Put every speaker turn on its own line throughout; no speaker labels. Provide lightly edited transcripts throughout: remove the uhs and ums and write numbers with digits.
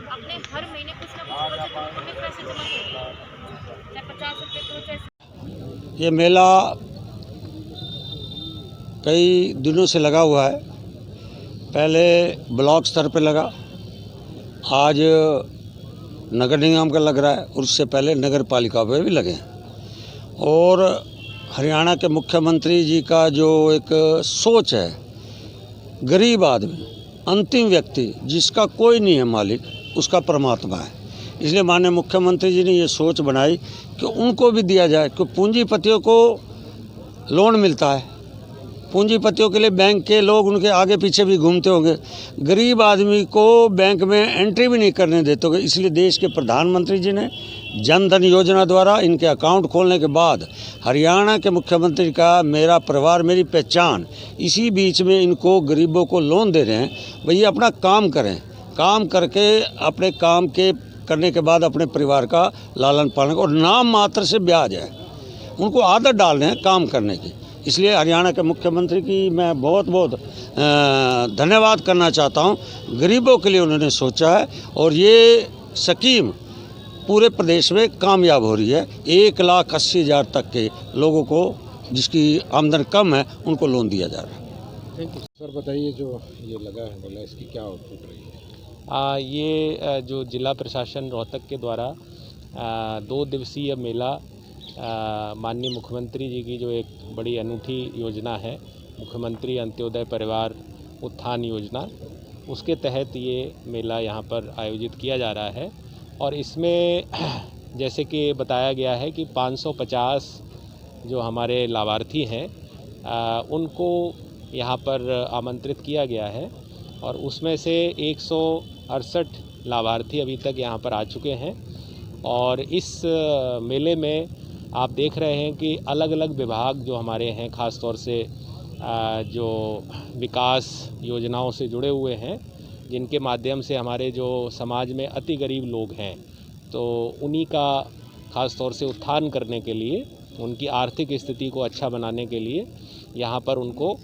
अपने हर महीने कुछ ना कुछ बचत में पैसे जमा करो, चाहे 50 रुपये करो चाहे।
ये मेला कई दिनों से लगा हुआ है। पहले ब्लॉक स्तर पे लगा, आज नगर निगम का लग रहा है, उससे पहले नगर पालिका पे भी लगे हैं। और हरियाणा के मुख्यमंत्री जी का जो एक सोच है, गरीब आदमी, अंतिम व्यक्ति जिसका कोई नहीं है मालिक, उसका परमात्मा है। इसलिए माननीय मुख्यमंत्री जी ने ये सोच बनाई कि उनको भी दिया जाए, कि पूंजीपतियों को लोन मिलता है। पूंजीपतियों के लिए बैंक के लोग उनके आगे पीछे भी घूमते होंगे, गरीब आदमी को बैंक में एंट्री भी नहीं करने देते होंगे। इसलिए देश के प्रधानमंत्री जी ने जन धन योजना द्वारा इनके अकाउंट खोलने के बाद हरियाणा के मुख्यमंत्री का मेरा परिवार मेरी पहचान, इसी बीच में इनको गरीबों को लोन दे रहे हैं। भैया अपना काम करें, काम करके अपने काम के करने के बाद अपने परिवार का लालन पालन, और नाम मात्र से ब्याज है, उनको आदत डाल रहे हैं काम करने की। इसलिए हरियाणा के मुख्यमंत्री की मैं बहुत बहुत धन्यवाद करना चाहता हूं। गरीबों के लिए उन्होंने सोचा है और ये स्कीम पूरे प्रदेश में कामयाब हो रही है। 1,80,000 तक के लोगों को जिसकी आमदन कम है उनको लोन दिया जा रहा है।
Thank you sir. बताइए, जो ये लगा है मेला, इसकी क्या आउटपुट रही है?
ये जो जिला प्रशासन रोहतक के द्वारा 2 दिवसीय मेला माननीय मुख्यमंत्री जी की जो एक बड़ी अनूठी योजना है, मुख्यमंत्री अंत्योदय परिवार उत्थान योजना, उसके तहत ये मेला यहाँ पर आयोजित किया जा रहा है। और इसमें जैसे कि बताया गया है कि 550 जो हमारे लाभार्थी हैं उनको यहाँ पर आमंत्रित किया गया है, और उसमें से 168 लाभार्थी अभी तक यहाँ पर आ चुके हैं। और इस मेले में आप देख रहे हैं कि अलग अलग विभाग जो हमारे हैं, ख़ास तौर से जो विकास योजनाओं से जुड़े हुए हैं, जिनके माध्यम से हमारे जो समाज में अति गरीब लोग हैं, तो उन्हीं का ख़ास तौर से उत्थान करने के लिए, उनकी आर्थिक स्थिति को अच्छा बनाने के लिए यहाँ पर उनको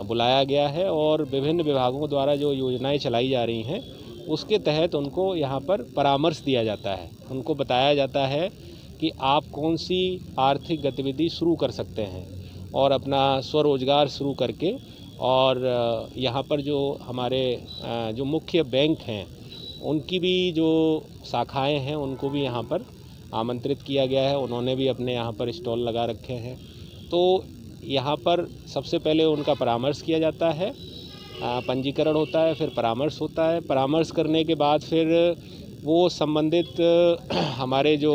बुलाया गया है। और विभिन्न विभागों द्वारा जो योजनाएं चलाई जा रही हैं, उसके तहत उनको यहाँ पर परामर्श दिया जाता है। उनको बताया जाता है कि आप कौन सी आर्थिक गतिविधि शुरू कर सकते हैं और अपना स्वरोजगार शुरू करके, और यहाँ पर जो हमारे जो मुख्य बैंक हैं, उनकी भी जो शाखाएं हैं, उनको भी यहाँ पर आमंत्रित किया गया है। उन्होंने भी अपने यहाँ पर स्टॉल लगा रखे हैं। तो यहाँ पर सबसे पहले उनका परामर्श किया जाता है, पंजीकरण होता है, फिर परामर्श होता है। परामर्श करने के बाद फिर वो संबंधित हमारे जो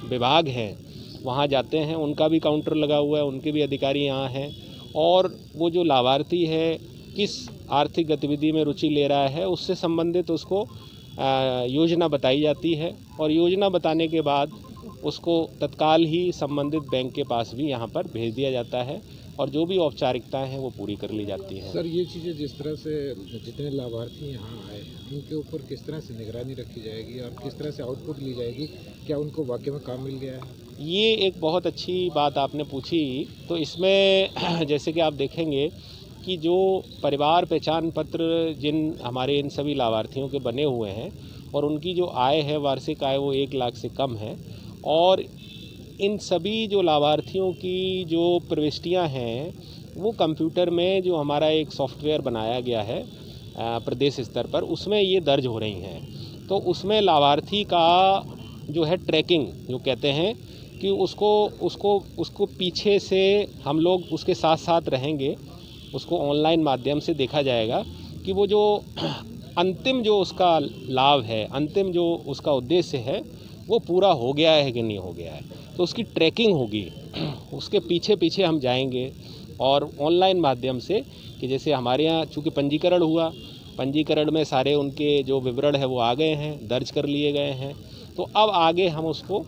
विभाग हैं वहाँ जाते हैं, उनका भी काउंटर लगा हुआ है, उनके भी अधिकारी यहाँ हैं। और वो जो लाभार्थी है किस आर्थिक गतिविधि में रुचि ले रहा है, उससे संबंधित उसको योजना बताई जाती है, और योजना बताने के बाद उसको तत्काल ही संबंधित बैंक के पास भी यहाँ पर भेज दिया जाता है, और जो भी औपचारिकताएं हैं वो पूरी कर ली जाती हैं।
सर, ये चीज़ें जिस तरह से जितने लाभार्थी यहाँ आए, उनके ऊपर किस तरह से निगरानी रखी जाएगी और किस तरह से आउटपुट ली जाएगी? क्या उनको वाकई में काम मिल गया है?
ये एक बहुत अच्छी बात आपने पूछी। तो इसमें जैसे कि आप देखेंगे कि जो परिवार पहचान पत्र जिन हमारे इन सभी लाभार्थियों के बने हुए हैं, और उनकी जो आय है, वार्षिक आय, वो 1 लाख से कम है, और इन सभी जो लाभार्थियों की जो प्रविष्टियां हैं, वो कंप्यूटर में जो हमारा एक सॉफ्टवेयर बनाया गया है प्रदेश स्तर पर, उसमें ये दर्ज हो रही हैं। तो उसमें लाभार्थी का जो है ट्रैकिंग जो कहते हैं, कि उसको पीछे से हम लोग उसके साथ साथ रहेंगे, उसको ऑनलाइन माध्यम से देखा जाएगा कि वो जो अंतिम जो उसका लाभ है, अंतिम जो उसका उद्देश्य है, वो पूरा हो गया है कि नहीं हो गया है। तो उसकी ट्रैकिंग होगी, उसके पीछे पीछे हम जाएंगे, और ऑनलाइन माध्यम से, कि जैसे हमारे यहाँ चूँकि पंजीकरण हुआ, पंजीकरण में सारे उनके जो विवरण है वो आ गए हैं, दर्ज कर लिए गए हैं। तो अब आगे हम उसको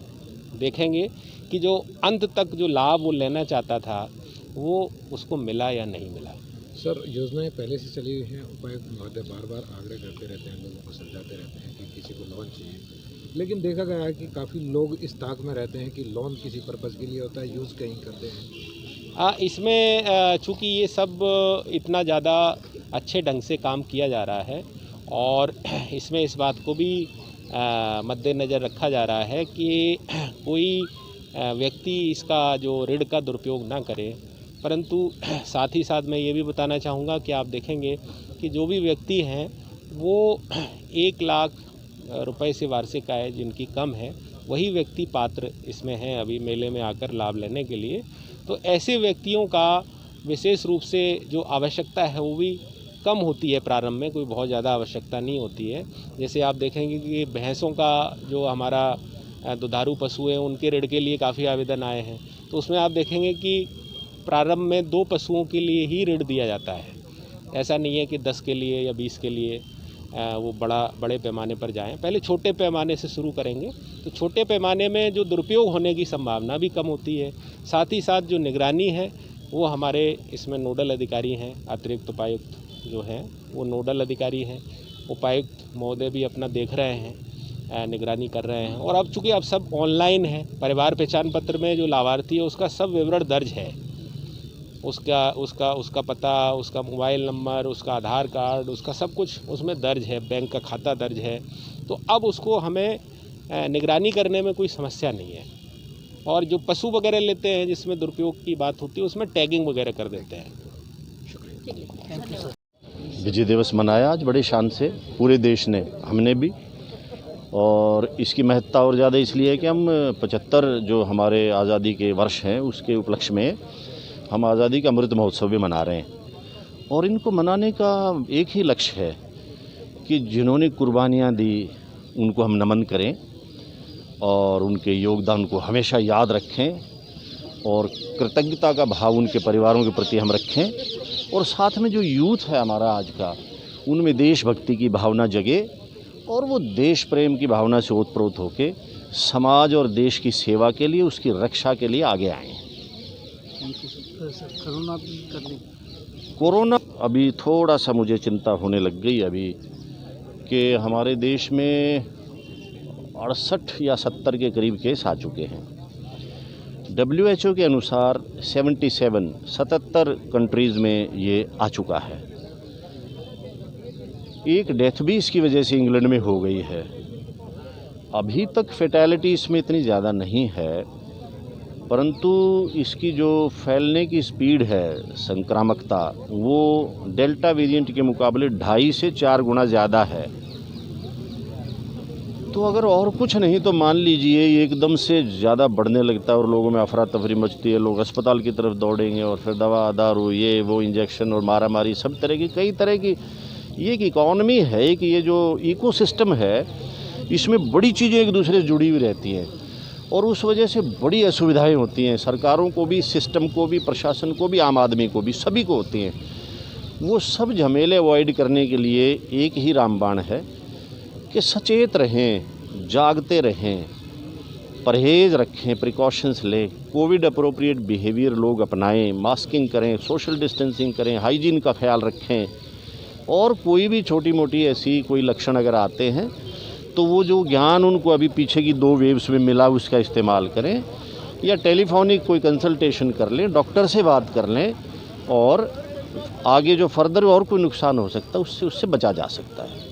देखेंगे कि जो अंत तक जो लाभ वो लेना चाहता था, वो उसको मिला या नहीं मिला।
सर, योजनाएं पहले से चली हुई हैं, उपायुक्त महोदय बार बार आग्रह करते रहते हैं, लोगों को समझाते रहते हैं कि किसी को लोन चाहिए, लेकिन देखा गया है कि काफ़ी लोग इस ताक में रहते हैं कि लोन किसी पर्पज़ के लिए होता है, यूज़ कहीं करते हैं।
इसमें चूँकि ये सब इतना ज़्यादा अच्छे ढंग से काम किया जा रहा है और इसमें इस बात को भी मद्देनज़र रखा जा रहा है कि कोई व्यक्ति इसका जो ऋण का दुरुपयोग ना करे। परंतु साथ ही साथ मैं ये भी बताना चाहूँगा कि आप देखेंगे कि जो भी व्यक्ति हैं वो 1 लाख रुपए से वार्षिक आय जिनकी कम है वही व्यक्ति पात्र इसमें हैं अभी मेले में आकर लाभ लेने के लिए। तो ऐसे व्यक्तियों का विशेष रूप से जो आवश्यकता है वो भी कम होती है, प्रारंभ में कोई बहुत ज़्यादा आवश्यकता नहीं होती है। जैसे आप देखेंगे कि भैंसों का जो हमारा दुधारू पशु है उनके ऋण के लिए काफ़ी आवेदन आए हैं, तो उसमें आप देखेंगे कि प्रारंभ में 2 पशुओं के लिए ही ऋण दिया जाता है। ऐसा नहीं है कि 10 के लिए या 20 के लिए वो बड़े पैमाने पर जाएं। पहले छोटे पैमाने से शुरू करेंगे तो छोटे पैमाने में जो दुरुपयोग होने की संभावना भी कम होती है। साथ ही साथ जो निगरानी है वो हमारे इसमें नोडल अधिकारी हैं, अतिरिक्त उपायुक्त जो हैं वो नोडल अधिकारी हैं। उपायुक्त महोदय भी अपना देख रहे हैं, निगरानी कर रहे हैं। और अब चूँकि अब सब ऑनलाइन है, परिवार पहचान पत्र में जो लाभार्थी है उसका सब विवरण दर्ज है, उसका पता, उसका मोबाइल नंबर, उसका आधार कार्ड, उसका सब कुछ उसमें दर्ज है, बैंक का खाता दर्ज है। तो अब उसको हमें निगरानी करने में कोई समस्या नहीं है। और जो पशु वगैरह लेते हैं जिसमें दुरुपयोग की बात होती है उसमें टैगिंग वगैरह कर देते हैं।
विजय दिवस मनाया आज बड़े शान से पूरे देश ने, हमने भी। और इसकी महत्ता और ज़्यादा इसलिए है कि हम 75 जो हमारे आज़ादी के वर्ष हैं उसके उपलक्ष्य में हम आज़ादी का अमृत महोत्सव भी मना रहे हैं। और इनको मनाने का एक ही लक्ष्य है कि जिन्होंने कुर्बानियाँ दी उनको हम नमन करें और उनके योगदान को हमेशा याद रखें और कृतज्ञता का भाव उनके परिवारों के प्रति हम रखें। और साथ में जो यूथ है हमारा आज का, उनमें देशभक्ति की भावना जगे और वो देश प्रेम की भावना से ओतप्रोत होकर समाज और देश की सेवा के लिए, उसकी रक्षा के लिए आगे आएँ। कोरोना अभी थोड़ा सा मुझे चिंता होने लग गई अभी कि हमारे देश में 68 या 70 के करीब केस आ चुके हैं। WHO के अनुसार 77 कंट्रीज़ में ये आ चुका है। एक डेथ भी इसकी वजह से इंग्लैंड में हो गई है। अभी तक फेटैलिटी इसमें इतनी ज़्यादा नहीं है, परंतु इसकी जो फैलने की स्पीड है, संक्रामकता, वो डेल्टा वेरिएंट के मुकाबले 2.5 से 4 गुना ज़्यादा है। तो अगर और कुछ नहीं तो मान लीजिए ये एकदम से ज़्यादा बढ़ने लगता है और लोगों में अफरा तफरी मचती है, लोग अस्पताल की तरफ दौड़ेंगे और फिर दवा दारू ये वो इंजेक्शन और मारा मारी सब तरह की, कई तरह की ये एक इकॉनमी है कि ये जो इकोसिस्टम है इसमें बड़ी चीज़ें एक दूसरे से जुड़ी हुई रहती हैं और उस वजह से बड़ी असुविधाएं होती हैं। सरकारों को भी, सिस्टम को भी, प्रशासन को भी, आम आदमी को भी, सभी को होती हैं। वो सब झमेले अवॉइड करने के लिए एक ही रामबाण है कि सचेत रहें, जागते रहें, परहेज़ रखें, प्रिकॉशंस लें, कोविड अप्रोप्रिएट बिहेवियर लोग अपनाएं, मास्किंग करें, सोशल डिस्टेंसिंग करें, हाइजीन का ख्याल रखें। और कोई भी छोटी मोटी ऐसी कोई लक्षण अगर आते हैं तो वो जो ज्ञान उनको अभी पीछे की 2 वेव्स में मिला उसका इस्तेमाल करें या टेलीफोनिक कोई कंसल्टेशन कर लें, डॉक्टर से बात कर लें और आगे जो फर्दर और कोई नुकसान हो सकता है उससे बचा जा सकता है।